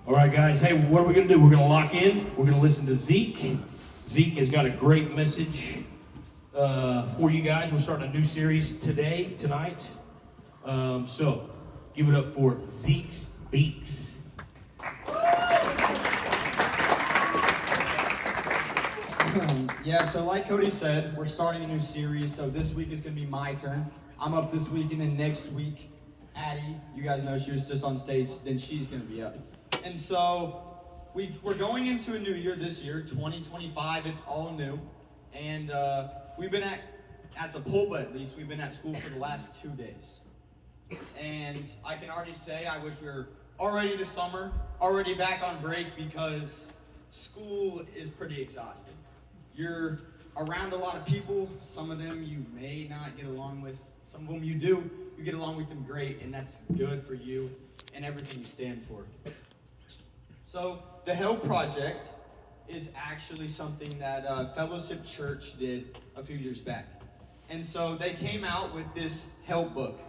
All right, guys. Hey, what are we going to do? We're going to lock in. We're going to listen to Zeke. Zeke has got a great message for you guys. We're starting a new series tonight. So, give it up for Zeke's Beaks. Yeah, so like Cody said, we're starting a new series. So this week is going to be my turn. I'm up this week, and then next week, Addie, you guys know she was just on stage, then she's going to be up. And so we're going into a new year this year, 2025. It's all new. And we've been as a pulpit at least, we've been at school for the last 2 days. And I can already say I wish we were already to summer, already back on break, because school is pretty exhausting. You're around a lot of people. Some of them you may not get along with. Some of them you do. You get along with them great, and that's good for you and everything you stand for. So the Help Project is actually something that Fellowship Church did a few years back. And so they came out with this help book.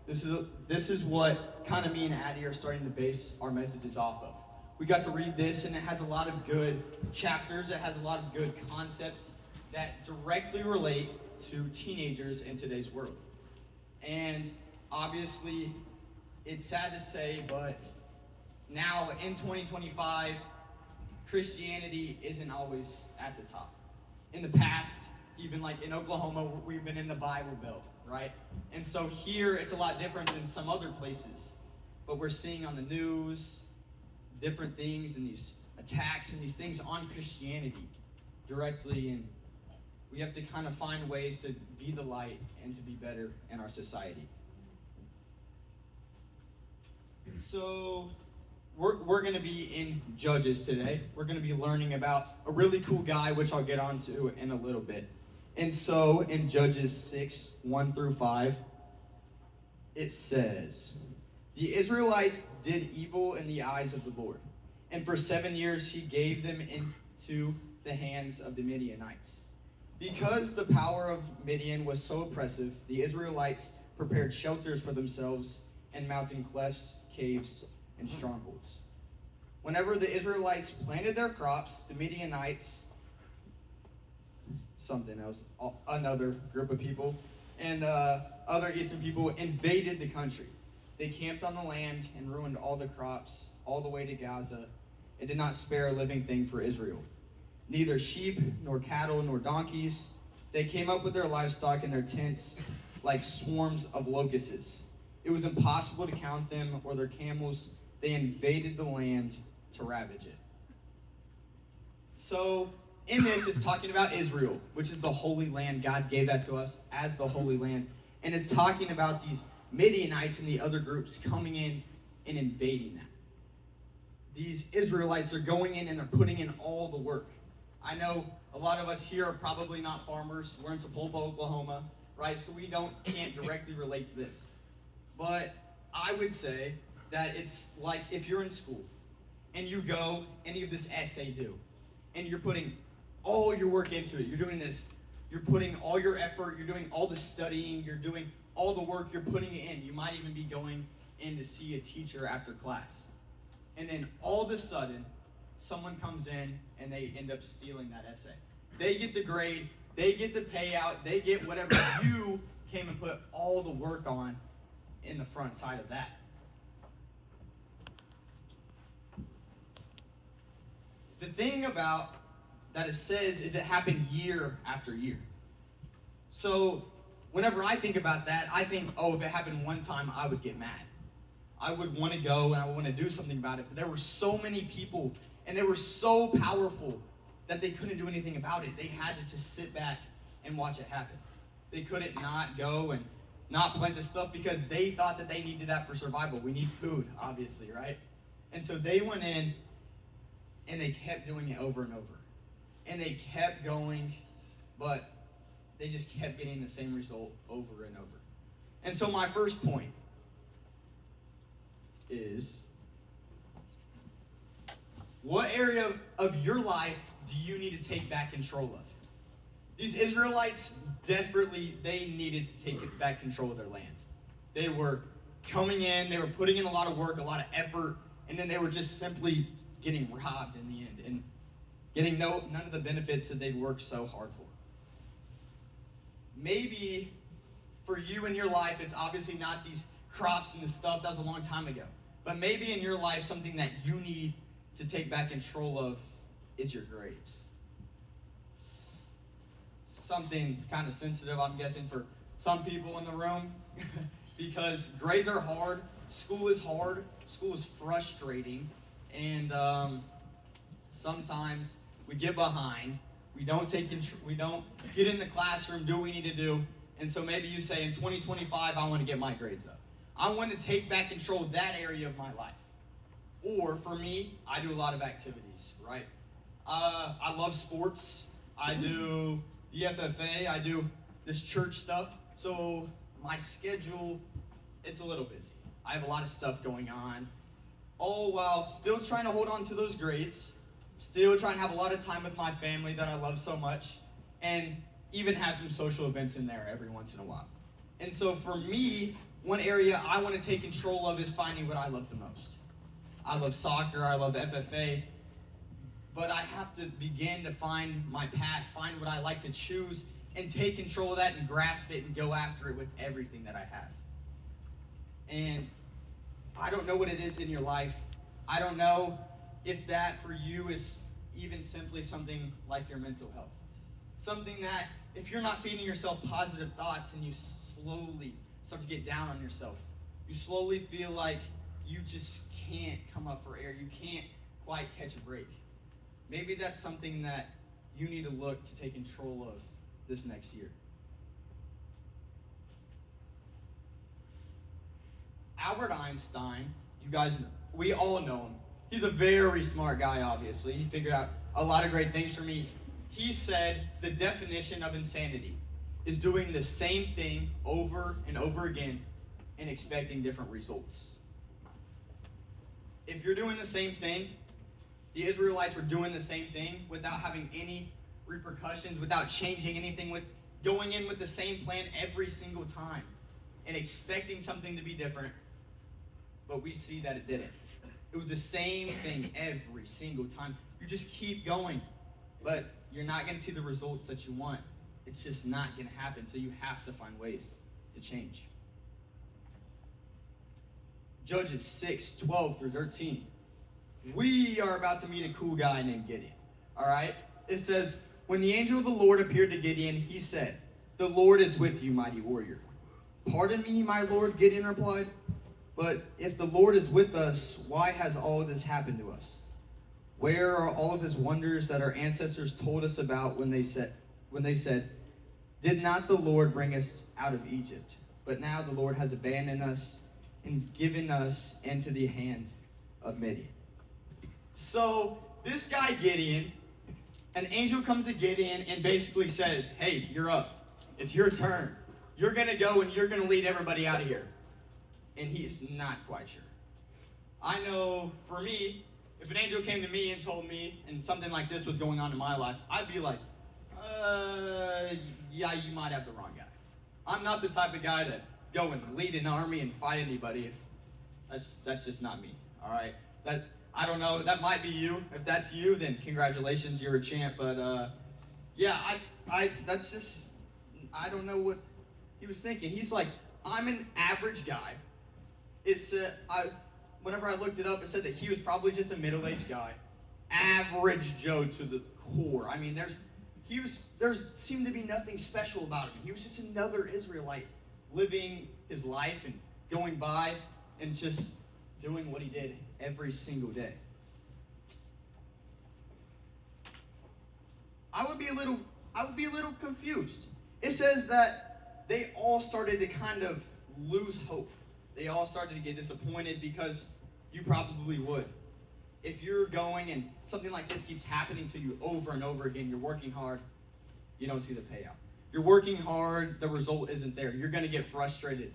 This is what kind of me and Addie are starting to base our messages off of. We got to read this, and it has a lot of good chapters. It has a lot of good concepts that directly relate to teenagers in today's world. And obviously, it's sad to say, but now in 2025, Christianity isn't always at the top. In the past, even like in Oklahoma, we've been in the Bible Belt, right? And so here, it's a lot different than some other places. But we're seeing on the news different things and these attacks and these things on Christianity directly, and we have to kind of find ways to be the light and to be better in our society. So we're going to be in Judges today. We're going to be learning about a really cool guy, which I'll get onto in a little bit. And so in Judges 6, 1 through 5, it says, "The Israelites did evil in the eyes of the Lord, and for 7 years he gave them into the hands of the Midianites. Because the power of Midian was so oppressive, the Israelites prepared shelters for themselves in mountain clefts, caves, and strongholds. Whenever the Israelites planted their crops, the Midianites," another group of people, and other eastern people invaded the country. They camped on the land and ruined all the crops all the way to Gaza, and did not spare a living thing for Israel. Neither sheep, nor cattle, nor donkeys. They came up with their livestock in their tents like swarms of locusts. It was impossible to count them or their camels. They invaded the land to ravage it." So in this, it's talking about Israel, which is the Holy Land. God gave that to us as the Holy Land. And it's talking about these Midianites and the other groups coming in and invading that. These Israelites are going in and they're putting in all the work. I know a lot of us here are probably not farmers. We're in Sepulpa, Oklahoma, right? So we can't directly relate to this. But I would say that it's like if you're in school and you go and you have this essay due, and you're putting all your work into it. You're doing this. You're putting all your effort. You're doing all the studying. You're doing all the work. You're putting it in. You might even be going in to see a teacher after class. And then all of a sudden, someone comes in and they end up stealing that essay. They get the grade. They get the payout. They get whatever you came and put all the work on in the front side of that. The thing about that it says is it happened year after year. So whenever I think about that, I think, oh, if it happened one time, I would get mad. I would want to go and I would want to do something about it. But there were so many people and they were so powerful that they couldn't do anything about it. They had to just sit back and watch it happen. They couldn't not go and not plant this stuff because they thought that they needed that for survival. We need food, obviously, right? And so they went in and they kept doing it over and over. And they kept going, but they just kept getting the same result over and over. And so my first point is, what area of your life do you need to take back control of? These Israelites desperately, they needed to take back control of their land. They were coming in, they were putting in a lot of work, a lot of effort, and then they were just simply getting robbed in the end and getting none of the benefits that they'd worked so hard for. Maybe for you in your life, it's obviously not these crops and this stuff. That was a long time ago. But maybe in your life, something that you need to take back control of is your grades. Something kind of sensitive, I'm guessing, for some people in the room. Because grades are hard. School is hard. School is frustrating. And sometimes we get behind. We don't get in the classroom, do what we need to do. And so maybe you say, in 2025, I want to get my grades up. I want to take back control of that area of my life. Or for me, I do a lot of activities, right? I love sports. I do the FFA. I do this church stuff. So my schedule, it's a little busy. I have a lot of stuff going on. All while still trying to hold on to those grades. Still trying to have a lot of time with my family that I love so much. And even have some social events in there every once in a while. And so for me, one area I want to take control of is finding what I love the most. I love soccer, I love FFA, but I have to begin to find my path, find what I like to choose, and take control of that and grasp it and go after it with everything that I have. And I don't know what it is in your life. I don't know if that for you is even simply something like your mental health. Something that if you're not feeding yourself positive thoughts and you slowly start to get down on yourself, you slowly feel like you just can't come up for air. You can't quite catch a break. Maybe that's something that you need to look to take control of this next year. Albert Einstein, you guys know, we all know him. He's a very smart guy, obviously. He figured out a lot of great things for me. He said the definition of insanity is doing the same thing over and over again and expecting different results. If you're doing the same thing, the Israelites were doing the same thing without having any repercussions, without changing anything, with going in with the same plan every single time and expecting something to be different. But we see that it didn't. It was the same thing every single time. You just keep going, but you're not going to see the results that you want. It's just not going to happen, so you have to find ways to change. Judges 6:12 through 13. We are about to meet a cool guy named Gideon. All right? It says, when the angel of the Lord appeared to Gideon, he said, "The Lord is with you, mighty warrior." "Pardon me, my Lord," Gideon replied. "But if the Lord is with us, why has all of this happened to us? Where are all of his wonders that our ancestors told us about when they said, did not the Lord bring us out of Egypt? But now the Lord has abandoned us and given us into the hand of Midian." So this guy Gideon, an angel comes to Gideon and basically says, "Hey, you're up. It's your turn. You're going to go and you're going to lead everybody out of here." And he's not quite sure. I know for me, if an angel came to me and told me and something like this was going on in my life, I'd be like, yeah, you might have the wrong guy. I'm not the type of guy to go and lead an army and fight anybody. That's just not me, all right? I don't know, that might be you. If that's you, then congratulations, you're a champ. But yeah, that's just, I don't know what he was thinking. He's like, I'm an average guy. Whenever I looked it up, it said that he was probably just a middle-aged guy. Average Joe to the core. I mean, there seemed to be nothing special about him. He was just another Israelite living his life and going by and just doing what he did every single day. I would be a little confused. It says that they all started to kind of lose hope. They all started to get disappointed, because you probably would. If you're going and something like this keeps happening to you over and over again, you're working hard, you don't see the payout. You're working hard, the result isn't there. You're going to get frustrated.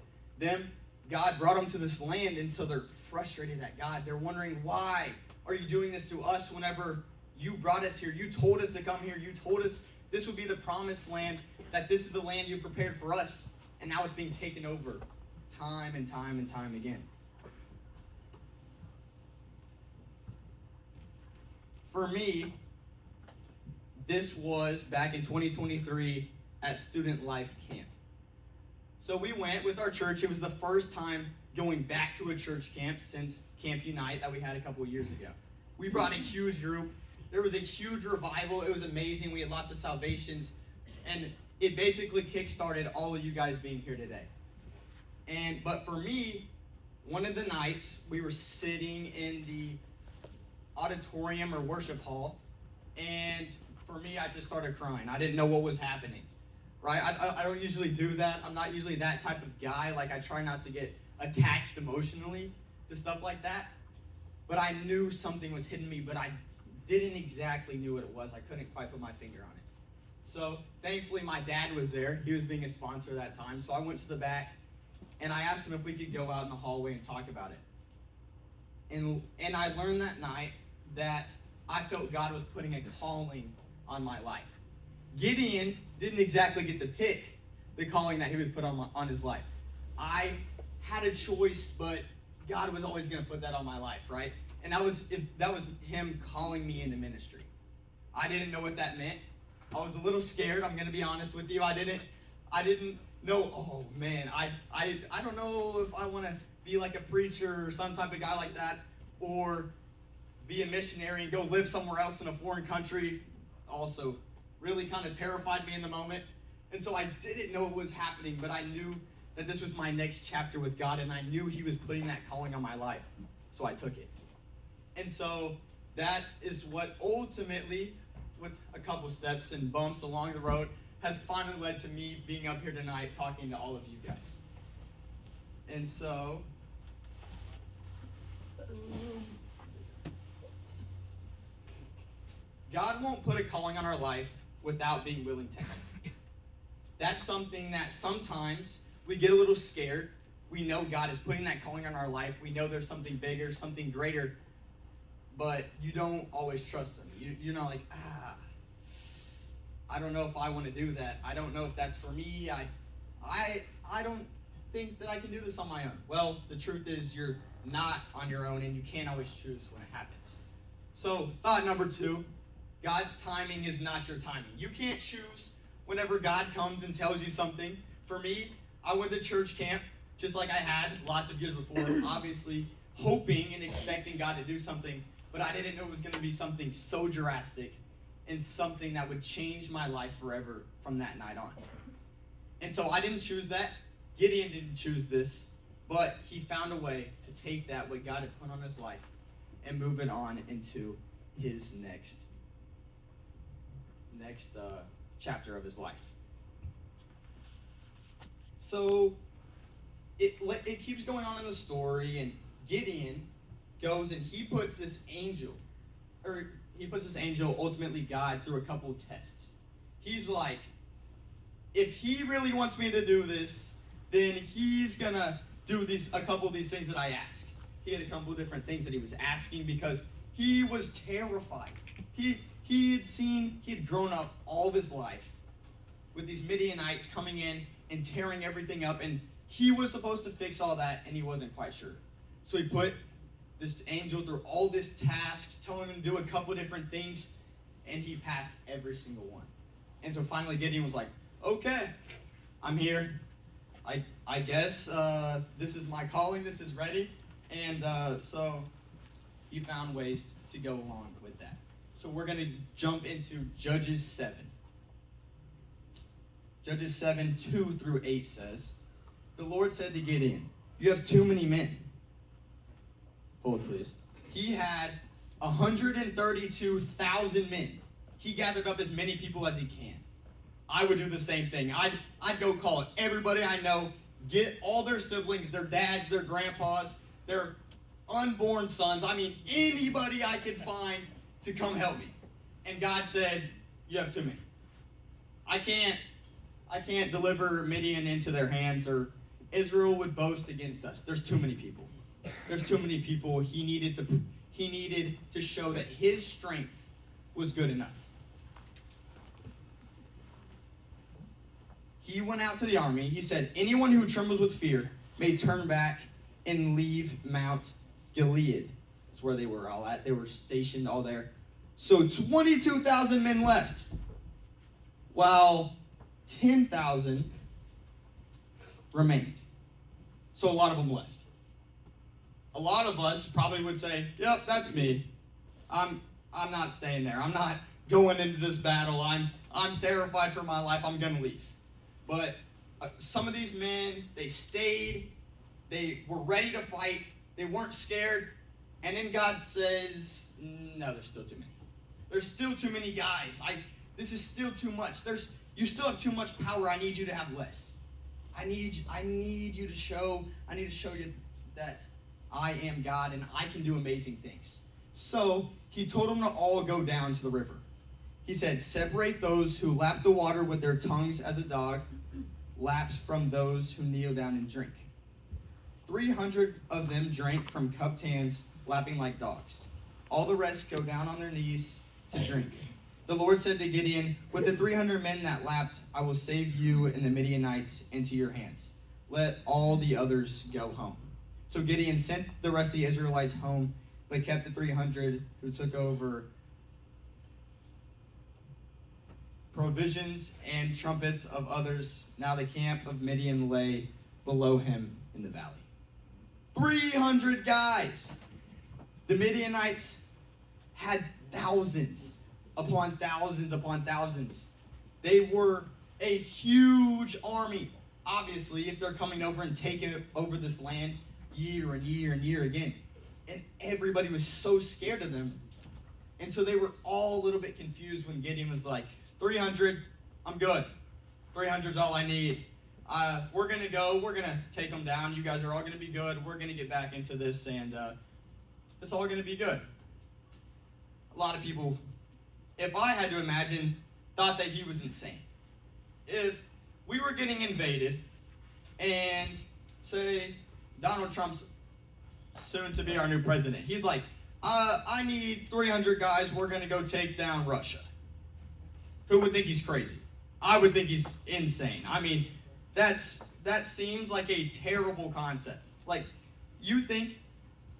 God brought them to this land, and so they're frustrated at God. They're wondering, why are you doing this to us whenever you brought us here? You told us to come here. You told us this would be the promised land, that this is the land you prepared for us, and now it's being taken over time and time and time again. for me, this was back in 2023 at Student Life Camp. So we went with our church. It was the first time going back to a church camp since Camp Unite that we had a couple of years ago. We brought a huge group. There was a huge revival. It was amazing. We had lots of salvations. And it basically kickstarted all of you guys being here today. But for me, one of the nights we were sitting in the auditorium or worship hall, and for me, I just started crying. I didn't know what was happening, right? I don't usually do that. I'm not usually that type of guy. Like, I try not to get attached emotionally to stuff like that. But I knew something was hitting me, but I didn't exactly knew what it was. I couldn't quite put my finger on it. So thankfully, my dad was there. He was being a sponsor that time. So I went to the back, and I asked him if we could go out in the hallway and talk about it. And I learned that night that I felt God was putting a calling on my life. Gideon didn't exactly get to pick the calling that he was put on his life. I had a choice, but God was always going to put that on my life, right? And that was him calling me into ministry. I didn't know what that meant. I was a little scared. I'm going to be honest with you. I didn't know. Oh man, I don't know if I want to be like a preacher or some type of guy like that, or be a missionary and go live somewhere else in a foreign country. Also, really kind of terrified me in the moment. And so I didn't know what was happening, but I knew that this was my next chapter with God, and I knew he was putting that calling on my life. So I took it. And so that is what ultimately, with a couple steps and bumps along the road, has finally led to me being up here tonight talking to all of you guys. And so God won't put a calling on our life without being willing to help. That's something that sometimes we get a little scared. We know God is putting that calling on our life. We know there's something bigger, something greater, but you don't always trust him. You're not like, I don't know if I want to do that. I don't know if that's for me. I don't think that I can do this on my own. Well, the truth is you're not on your own, and you can't always choose when it happens. So thought number 2, God's timing is not your timing. You can't choose whenever God comes and tells you something. For me, I went to church camp just like I had lots of years before, obviously hoping and expecting God to do something, but I didn't know it was going to be something so drastic and something that would change my life forever from that night on. And so I didn't choose that. Gideon didn't choose this, but he found a way to take that, what God had put on his life, and move it on into his next chapter of his life. So it keeps going on in the story, and Gideon goes and he puts this angel, ultimately God, through a couple of tests. He's like, if he really wants me to do this, then he's gonna do a couple of these things that I ask. He had a couple of different things that he was asking because he was terrified. He had grown up all of his life with these Midianites coming in and tearing everything up, and he was supposed to fix all that, and he wasn't quite sure. So he put this angel through all these tasks, telling him to do a couple of different things, and he passed every single one. And so finally Gideon was like, okay, I'm here. I guess this is my calling, this is ready. And so he found ways to go along with that. So we're going to jump into Judges 7. Judges 7, 2 through 8 says, the Lord said to Gideon, you have too many men. Hold, please. He had 132,000 men. He gathered up as many people as he can. I would do the same thing. I'd go call everybody I know, get all their siblings, their dads, their grandpas, their unborn sons. I mean, anybody I could find to come help me. And God said, you have too many. I can't deliver Midian into their hands, or Israel would boast against us. There's too many people. There's too many people. He needed to show that his strength was good enough. He went out to the army. He said, anyone who trembles with fear may turn back and leave Mount Gilead. That's where they were all at. They were stationed all there. So 22,000 men left, while 10,000 remained. So a lot of them left. A lot of us probably would say, yep, that's me. I'm not staying there. I'm not going into this battle. I'm terrified for my life. I'm going to leave. But some of these men, they stayed. They were ready to fight. They weren't scared. And then God says, no, there's still too many. There's still too many guys. This is still too much. You still have too much power. I need you to have less. I need you to show you that I am God and I can do amazing things. So he told them to all go down to the river. He said, separate those who lap the water with their tongues as a dog laps from those who kneel down and drink. 300 of them drank from cupped hands, lapping like dogs. All the rest go down on their knees to drink. The Lord said to Gideon, with the 300 men that lapped, I will save you and the Midianites into your hands. Let all the others go home. So Gideon sent the rest of the Israelites home, but kept the 300 who took over provisions and trumpets of others. Now the camp of Midian lay below him in the valley. 300 guys. The Midianites had thousands upon thousands upon thousands. They were a huge army. Obviously, if they're coming over and taking over this land year and year and year again. And everybody was so scared of them. And so they were all a little bit confused when Gideon was like, 300, I'm good. 300 is all I need. We're going to go. We're going to take them down. You guys are all going to be good. We're going to get back into this, and it's all going to be good. A lot of people, if I had to imagine, thought that he was insane. If we were getting invaded, and say Donald Trump's soon to be our new president, he's like, I need 300 guys. We're going to go take down Russia. Who would think he's crazy? I would think he's insane. I mean, that seems like a terrible concept. Like, you think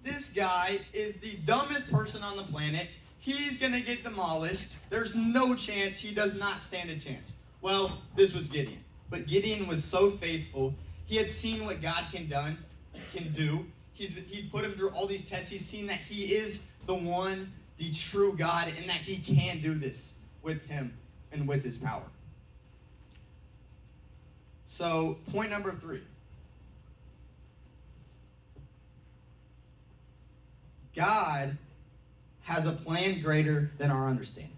this guy is the dumbest person on the planet. He's going to get demolished. There's no chance. He does not stand a chance. Well, this was Gideon. But Gideon was so faithful. He had seen what God can do. He put him through all these tests. He's seen that he is the one, the true God, and that he can do this with him and with his power. So, point number 3. God has a plan greater than our understanding.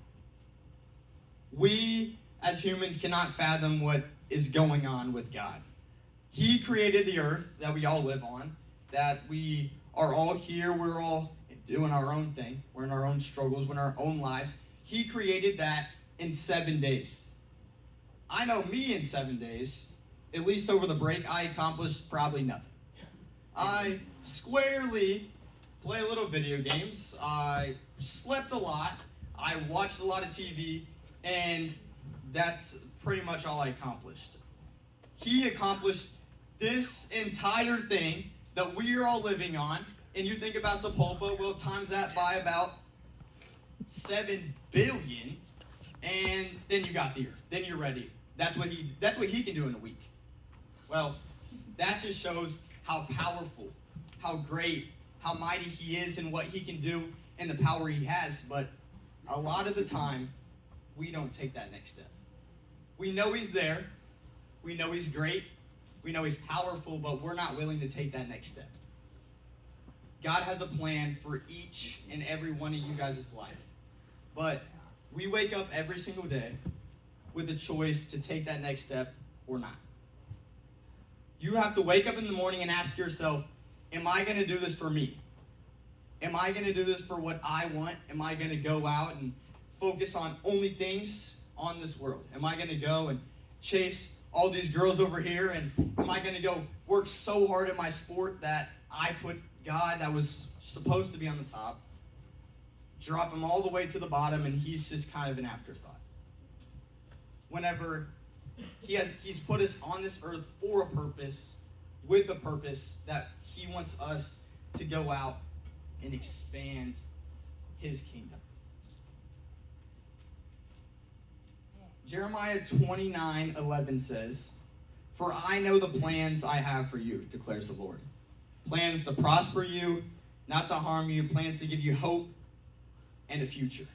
We, as humans, cannot fathom what is going on with God. He created the earth that we all live on, that we are all here, we're all doing our own thing, we're in our own struggles, we're in our own lives. He created that in 7 days. I know me in 7 days, at least over the break, I accomplished probably nothing. I squarely play a little video games, I slept a lot, I watched a lot of TV, and that's pretty much all I accomplished. He accomplished this entire thing that we are all living on, and you think about Sepulpa, well, times that by about 7 billion, and then you got the earth. Then you're ready. That's what he can do in a week. Well, that just shows how powerful, how great, how mighty he is and what he can do and the power he has. But a lot of the time, we don't take that next step. We know he's there. We know he's great. We know he's powerful, but we're not willing to take that next step. God has a plan for each and every one of you guys' life. But we wake up every single day with a choice to take that next step or not. You have to wake up in the morning and ask yourself, am I going to do this for me? Am I going to do this for what I want? Am I going to go out and focus on only things on this world? Am I going to go and chase all these girls over here? And am I going to go work so hard at my sport that I put God that was supposed to be on the top, drop him all the way to the bottom, and he's just kind of an afterthought? Whenever he's put us on this earth for a purpose, with a purpose that he wants us to go out and expand his kingdom. Jeremiah 29:11 says, "For I know the plans I have for you, declares the Lord. Plans to prosper you, not to harm you, plans to give you hope and a future."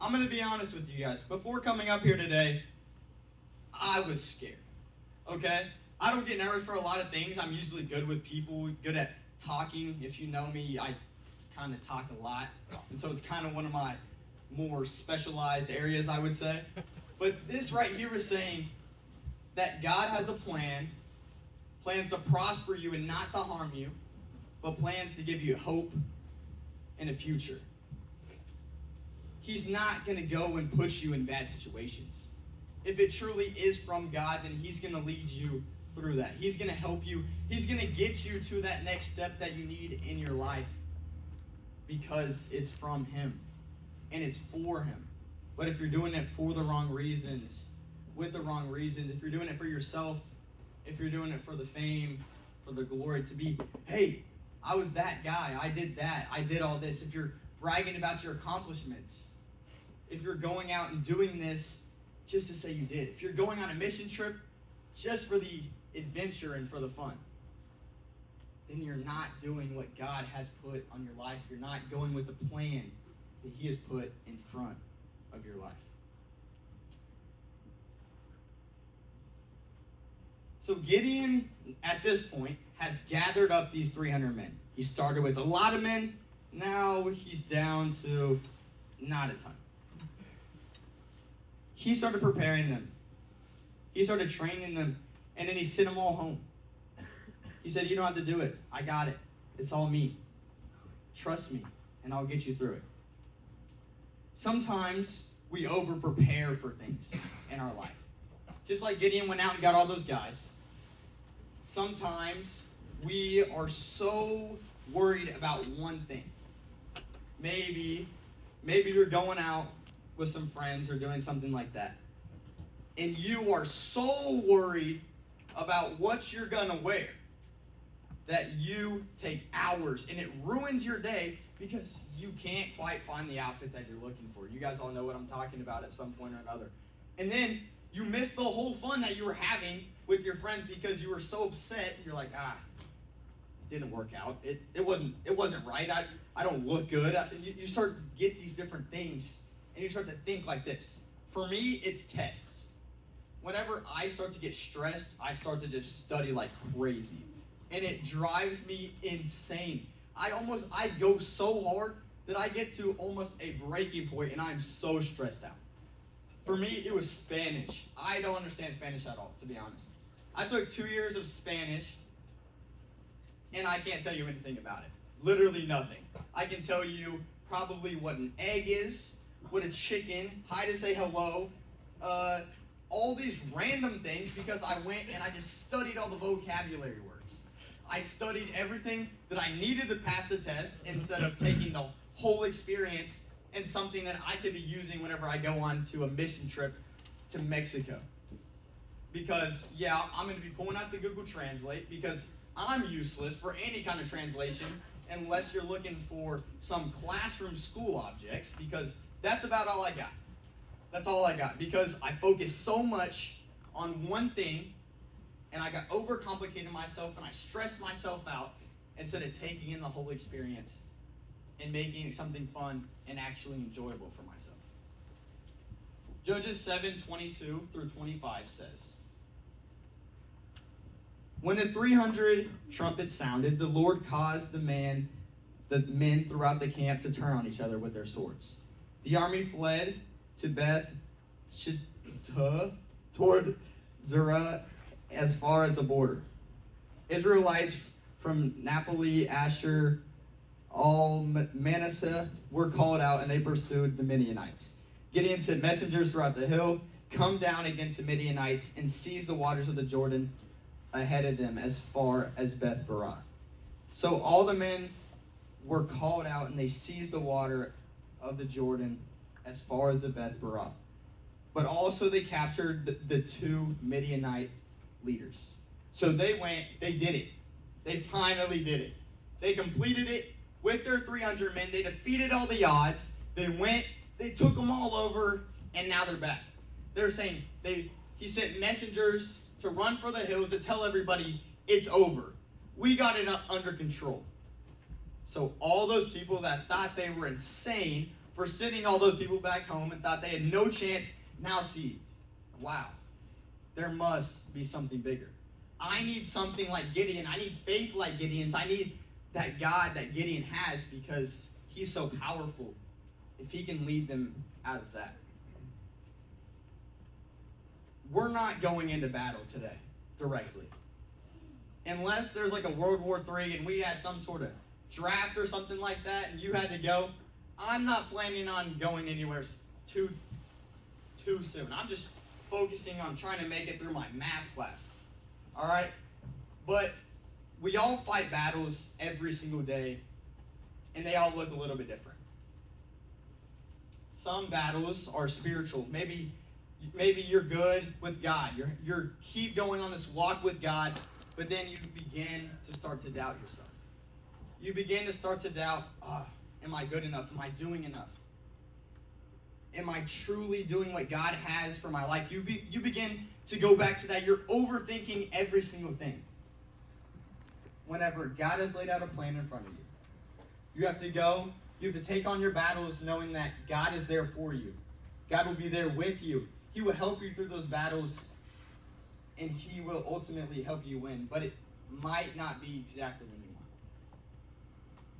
I'm going to be honest with you guys. Before coming up here today, I was scared. Okay? I don't get nervous for a lot of things. I'm usually good with people, good at talking. If you know me, I kind of talk a lot. And so it's kind of one of my more specialized areas, I would say. But this right here is saying that God has a plan, plans to prosper you and not to harm you, but plans to give you hope and a future. He's not going to go and put you in bad situations. If it truly is from God, then He's going to lead you through that. He's going to help you. He's going to get you to that next step that you need in your life because it's from Him and it's for Him. But if you're doing it for the wrong reasons, with the wrong reasons, if you're doing it for yourself, if you're doing it for the fame, for the glory, to be, hey, I was that guy, I did that, I did all this. If you're bragging about your accomplishments, if you're going out and doing this just to say you did, if you're going on a mission trip just for the adventure and for the fun, then you're not doing what God has put on your life. You're not going with the plan that He has put in front of your life. So Gideon, at this point, has gathered up these 300 men. He started with a lot of men. Now he's down to not a ton. He started preparing them. He started training them. And then he sent them all home. He said, you don't have to do it. I got it. It's all me. Trust me, and I'll get you through it. Sometimes we over-prepare for things in our life. Just like Gideon went out and got all those guys. Sometimes we are so worried about one thing. Maybe you're going out with some friends or doing something like that. And you are so worried about what you're going to wear that you take hours and it ruins your day because you can't quite find the outfit that you're looking for. You guys all know what I'm talking about at some point or another. And then you miss the whole fun that you were having with your friends because you were so upset. You're like, it didn't work out. It wasn't right. I don't look good. You start to get these different things and you start to think like this. For me, it's tests. Whenever I start to get stressed, I start to just study like crazy. And it drives me insane. I go so hard that I get to almost a breaking point and I'm so stressed out. For me, it was Spanish. I don't understand Spanish at all, to be honest. I took 2 years of Spanish and I can't tell you anything about it. Literally nothing. I can tell you probably what an egg is, what a chicken, hi to say hello, all these random things because I went and I just studied all the vocabulary words. I studied everything that I needed to pass the test instead of taking the whole experience and something that I could be using whenever I go on to a mission trip to Mexico. Because, yeah, I'm going to be pulling out the Google Translate because I'm useless for any kind of translation unless you're looking for some classroom school objects because that's about all I got. That's all I got because I focused so much on one thing and I got overcomplicated myself and I stressed myself out instead of taking in the whole experience and making it something fun and actually enjoyable for myself. Judges 7:22 through 25 says, when the 300 trumpets sounded, the Lord caused the men throughout the camp to turn on each other with their swords. The army fled to Beth Shittah toward Zerah as far as the border. Israelites from Naphtali, Asher, all Manasseh were called out and they pursued the Midianites. Gideon sent messengers throughout the hill, come down against the Midianites and seize the waters of the Jordan ahead of them as far as Beth Barah. So all the men were called out and they seized the water of the Jordan as far as the Beth Barah. But also they captured the 2 Midianite leaders. So they did it. They finally did it. They completed it with their 300 men. They defeated all the odds. They took them all over, and now they're back. They're saying he sent messengers to run for the hills to tell everybody it's over. We got it under control. So all those people that thought they were insane for sending all those people back home and thought they had no chance, now see, wow, there must be something bigger. I need something like Gideon. I need faith like Gideon's. I need that God that Gideon has because he's so powerful if he can lead them out of that. We're not going into battle today directly. Unless there's like a World War III and we had some sort of draft or something like that and you had to go, I'm not planning on going anywhere too soon. I'm just focusing on trying to make it through my math class. All right? But we all fight battles every single day, and they all look a little bit different. Some battles are spiritual. Maybe you're good with God. You're keep going on this walk with God, but then you begin to start to doubt yourself. You begin to start to doubt, am I good enough? Am I doing enough? Am I truly doing what God has for my life? You begin to go back to that. You're overthinking every single thing. Whenever God has laid out a plan in front of you, you have to go, you have to take on your battles knowing that God is there for you. God will be there with you. He will help you through those battles, and he will ultimately help you win. But it might not be exactly when you want.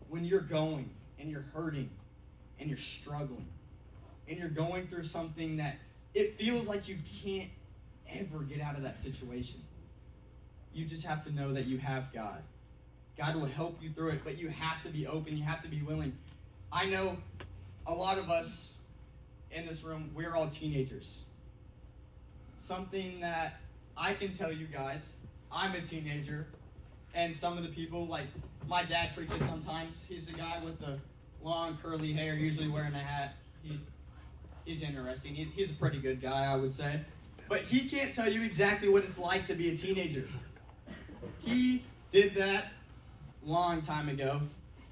When you're going, and you're hurting, and you're struggling, and you're going through something that it feels like you can't ever get out of that situation. You just have to know that you have God. God will help you through it, but you have to be open. You have to be willing. I know a lot of us in this room, we're all teenagers. Something that I can tell you guys, I'm a teenager, and some of the people, like my dad preaches sometimes. He's the guy with the long curly hair, usually wearing a hat. He's interesting. He's a pretty good guy, I would say. But he can't tell you exactly what it's like to be a teenager. He did that long time ago.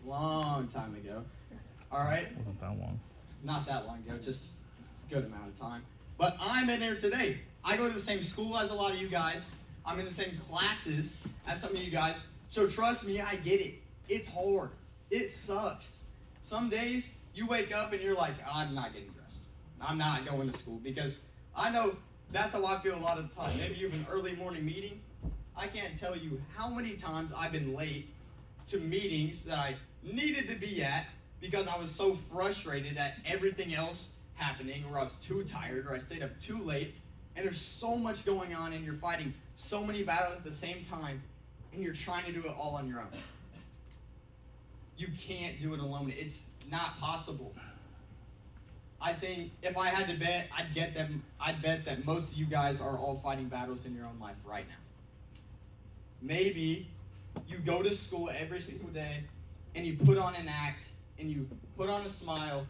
All right? Wasn't that long. Not that long ago, just a good amount of time. But I'm in here today. I go to the same school as a lot of you guys. I'm in the same classes as some of you guys. So trust me, I get it. It's hard. It sucks. Some days you wake up and you're like, I'm not getting dressed. I'm not going to school because I know that's how I feel a lot of the time. Maybe you have an early morning meeting. I can't tell you how many times I've been late to meetings that I needed to be at because I was so frustrated at everything else happening, or I was too tired, or I stayed up too late, and there's so much going on and you're fighting so many battles at the same time, and you're trying to do it all on your own. You can't do it alone. It's not possible. I think if I had to bet, I'd bet that most of you guys are all fighting battles in your own life right now. Maybe you go to school every single day and you put on an act and you put on a smile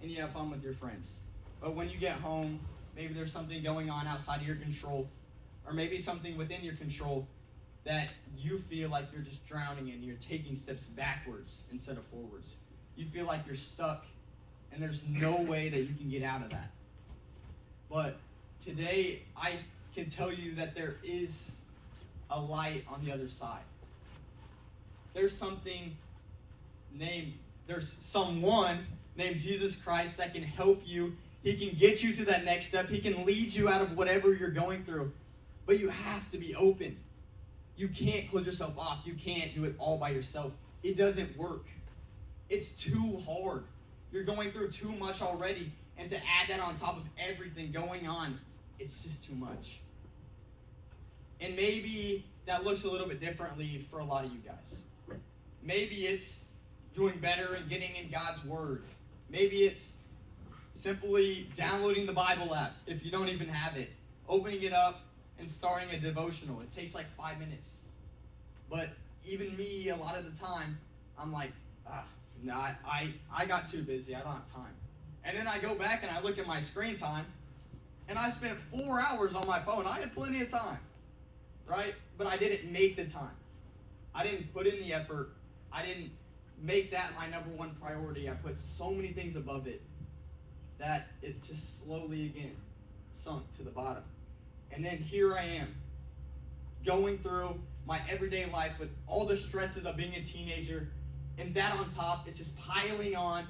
and you have fun with your friends. But when you get home, maybe there's something going on outside of your control, or maybe something within your control that you feel like you're just drowning in. You're taking steps backwards instead of forwards. You feel like you're stuck and there's no way that you can get out of that. But today, I can tell you that there is a light on the other side. There's someone named Jesus Christ that can help you. He can get you to that next step. He can lead you out of whatever you're going through. But you have to be open. You can't close yourself off. You can't do it all by yourself. It doesn't work. It's too hard. You're going through too much already. And to add that on top of everything going on, it's just too much. And maybe that looks a little bit differently for a lot of you guys. Maybe it's doing better and getting in God's Word. Maybe it's simply downloading the Bible app if you don't even have it, opening it up and starting a devotional. It takes like 5 minutes. But even me, a lot of the time, I'm like, no, I got too busy. I don't have time. And then I go back and I look at my screen time, and I spent 4 hours on my phone. I had plenty of time, right? But I didn't make the time. I didn't put in the effort. I didn't make that my number one priority. I put so many things above it. that it just slowly again sunk to the bottom. And then here I am, going through my everyday life with all the stresses of being a teenager, and that on top, it's just piling on,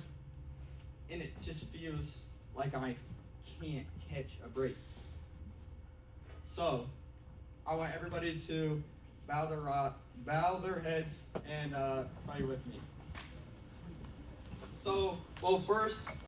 and it just feels like I can't catch a break. So, I want everybody to bow their heads and pray with me. So, well, first,